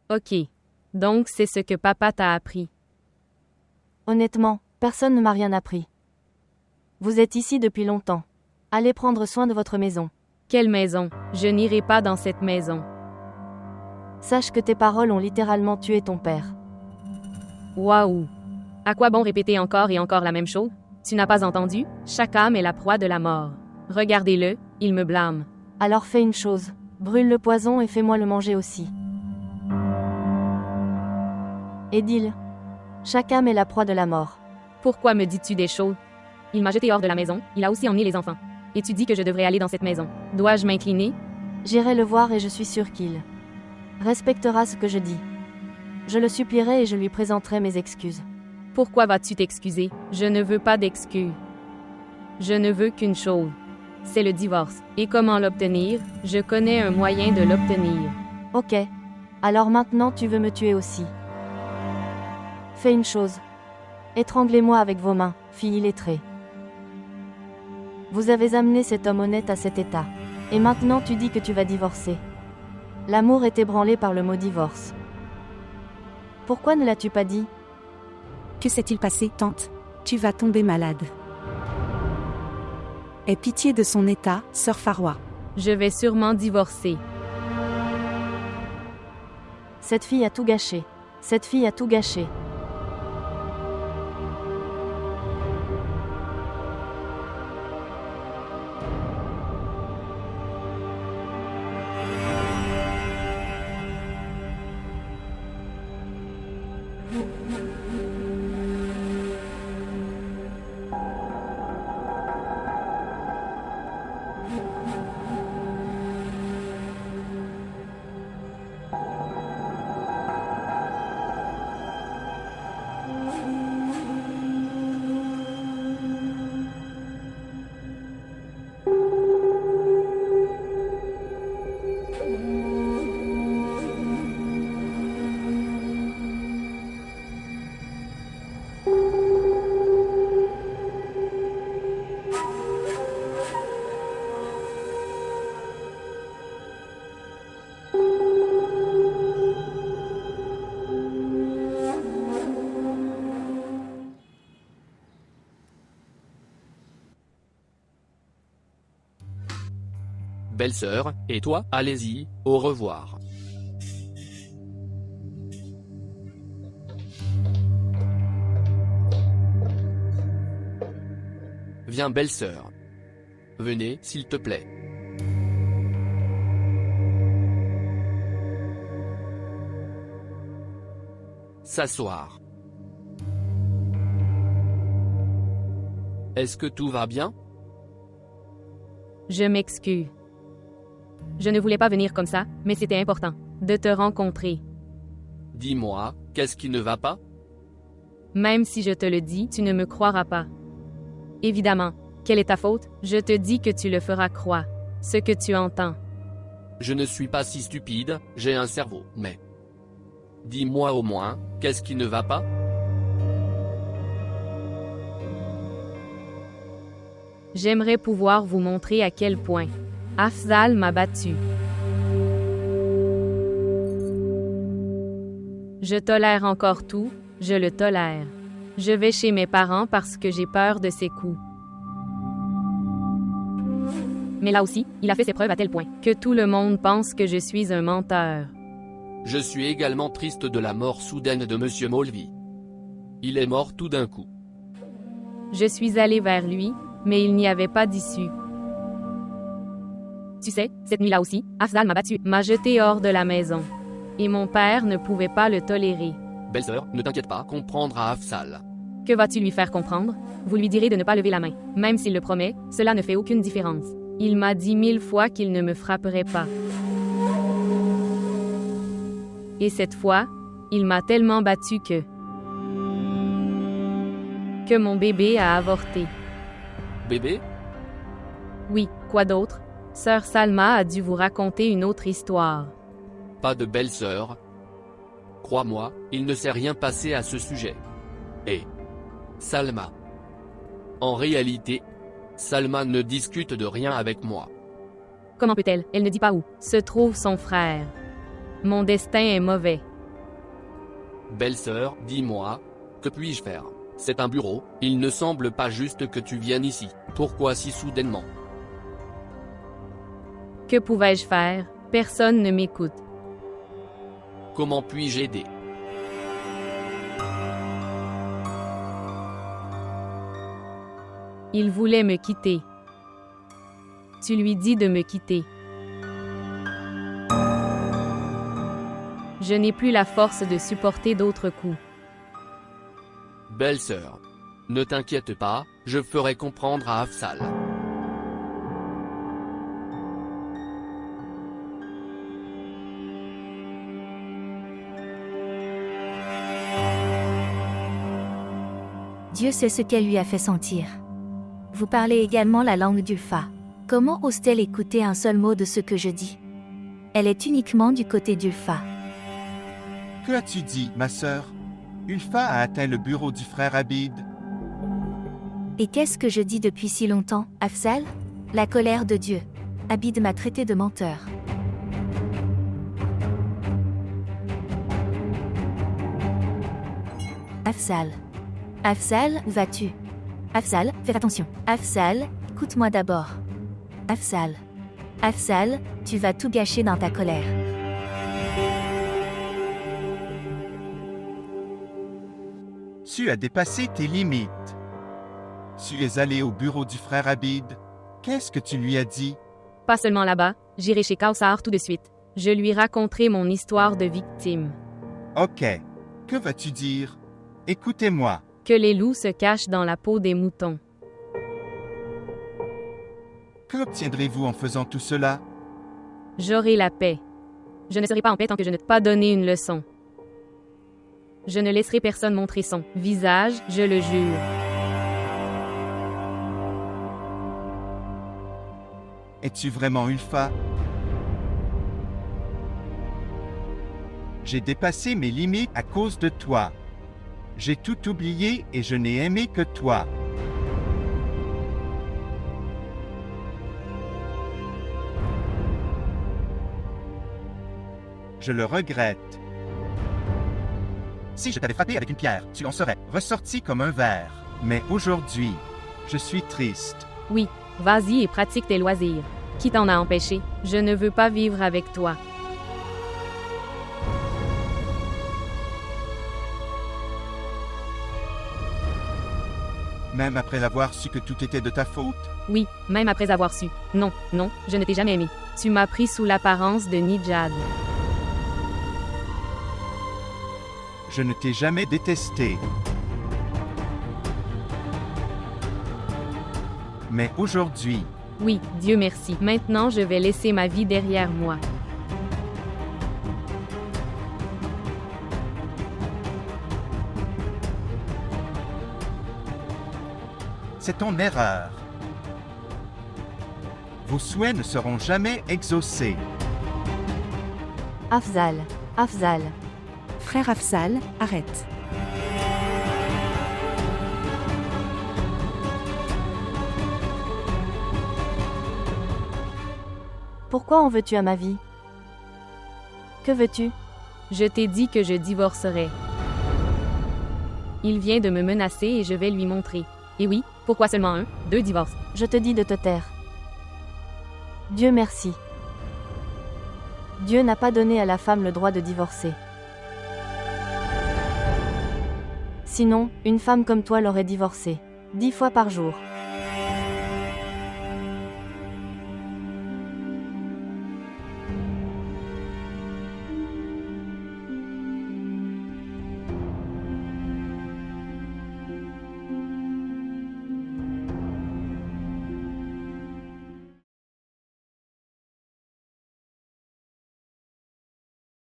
Ok. Donc c'est ce que papa t'a appris. Honnêtement, personne ne m'a rien appris. Vous êtes ici depuis longtemps. Allez prendre soin de votre maison. Quelle maison? Je n'irai pas dans cette maison. Sache que tes paroles ont littéralement tué ton père. Waouh! À quoi bon répéter encore et encore la même chose? Tu n'as pas entendu? Chaque âme est la proie de la mort. Regardez-le, il me blâme. Alors fais une chose. Brûle le poison et fais-moi le manger aussi. Édile. Chaque âme est la proie de la mort. Pourquoi me dis-tu des choses? Il m'a jeté hors de la maison, il a aussi emmené les enfants. Et tu dis que je devrais aller dans cette maison. Dois-je m'incliner? J'irai le voir et je suis sûre qu'il respectera ce que je dis. Je le supplierai et je lui présenterai mes excuses. Pourquoi vas-tu t'excuser? Je ne veux pas d'excuses. Je ne veux qu'une chose. C'est le divorce. Et comment l'obtenir? Je connais un moyen de l'obtenir. Ok. Alors maintenant tu veux me tuer aussi. Fais une chose. Étranglez-moi avec vos mains, fille illettrée. Vous avez amené cet homme honnête à cet état. Et maintenant tu dis que tu vas divorcer. L'amour est ébranlé par le mot divorce. Pourquoi ne l'as-tu pas dit? Que s'est-il passé, tante? Tu vas tomber malade. Aie pitié de son état, sœur Farwa. Je vais sûrement divorcer. Cette fille a tout gâché. Cette fille a tout gâché. Belle-sœur, et toi, allez-y, au revoir. Viens belle-sœur. Venez, s'il te plaît. S'asseoir. Est-ce que tout va bien? Je m'excuse. Je ne voulais pas venir comme ça, mais c'était important de te rencontrer. Dis-moi, qu'est-ce qui ne va pas? Même si je te le dis, tu ne me croiras pas. Évidemment, quelle est ta faute? Je te dis que tu le feras croire. Ce que tu entends. Je ne suis pas si stupide, j'ai un cerveau, mais... Dis-moi au moins, qu'est-ce qui ne va pas? J'aimerais pouvoir vous montrer à quel point Afzal m'a battu. Je tolère encore tout, je le tolère. Je vais chez mes parents parce que j'ai peur de ses coups. Mais là aussi, il a fait ses preuves à tel point que tout le monde pense que je suis un menteur. Je suis également triste de la mort soudaine de Monsieur Molvy. Il est mort tout d'un coup. Je suis allée vers lui, mais il n'y avait pas d'issue. Tu sais, cette nuit-là aussi, Afzal m'a battu, m'a jeté hors de la maison. Et mon père ne pouvait pas le tolérer. Belle-sœur, ne t'inquiète pas, comprendre à Afzal. Que vas-tu lui faire comprendre? Vous lui direz de ne pas lever la main. Même s'il le promet, cela ne fait aucune différence. Il m'a dit 1000 fois qu'il ne me frapperait pas. Et cette fois, il m'a tellement battu que mon bébé a avorté. Bébé? Oui, quoi d'autre? Sœur Salma a dû vous raconter une autre histoire. Pas de belle-sœur. Crois-moi, il ne s'est rien passé à ce sujet. Et Salma. En réalité, Salma ne discute de rien avec moi. Comment peut-elle? Elle ne dit pas où se trouve son frère. Mon destin est mauvais. Belle-sœur, dis-moi, que puis-je faire? C'est un bureau, il ne semble pas juste que tu viennes ici. Pourquoi si soudainement? Que pouvais-je faire? Personne ne m'écoute. Comment puis-je aider? Il voulait me quitter. Tu lui dis de me quitter. Je n'ai plus la force de supporter d'autres coups. Belle-sœur, ne t'inquiète pas, je ferai comprendre à Afzal. Dieu sait ce qu'elle lui a fait sentir. Vous parlez également la langue d'Ulfa. Comment ose-t-elle écouter un seul mot de ce que je dis? Elle est uniquement du côté d'Ulfa. Que as-tu dit, ma sœur? Ulfa a atteint le bureau du frère Abid. Et qu'est-ce que je dis depuis si longtemps, Afzal? La colère de Dieu. Abid m'a traité de menteur. Afzal. Afzal, où vas-tu? Afzal, fais attention. Afzal, écoute-moi d'abord. Afzal. Afzal, tu vas tout gâcher dans ta colère. Tu as dépassé tes limites. Tu es allé au bureau du frère Abid. Qu'est-ce que tu lui as dit? Pas seulement là-bas, j'irai chez Kaussar tout de suite. Je lui raconterai mon histoire de victime. Ok. Que vas-tu dire? Écoutez-moi. Que les loups se cachent dans la peau des moutons. Que obtiendrez-vous en faisant tout cela? J'aurai la paix. Je ne serai pas en paix tant que je ne t'ai pas donné une leçon. Je ne laisserai personne montrer son visage, je le jure. Es-tu vraiment Ulfa? J'ai dépassé mes limites à cause de toi. J'ai tout oublié et je n'ai aimé que toi. Je le regrette. Si je t'avais frappé avec une pierre, tu en serais ressorti comme un ver. Mais aujourd'hui, je suis triste. Oui, vas-y et pratique tes loisirs. Qui t'en a empêché? Je ne veux pas vivre avec toi. Même après avoir su que tout était de ta faute? Oui, même après avoir su. Non, non, je ne t'ai jamais aimé. Tu m'as pris sous l'apparence de Nijad. Je ne t'ai jamais détesté. Mais aujourd'hui, Oui, Dieu merci. Maintenant, je vais laisser ma vie derrière moi. c'est ton erreur. Vos souhaits ne seront jamais exaucés. Afzal. Afzal. Frère Afzal, arrête. Pourquoi en veux-tu à ma vie? Que veux-tu? Je t'ai dit que je divorcerais. Il vient de me menacer et je vais lui montrer. Et oui, pourquoi seulement 1, 2 divorces? Je te dis de te taire. Dieu merci. Dieu n'a pas donné à la femme le droit de divorcer. Sinon, une femme comme toi l'aurait divorcé. 10 fois par jour.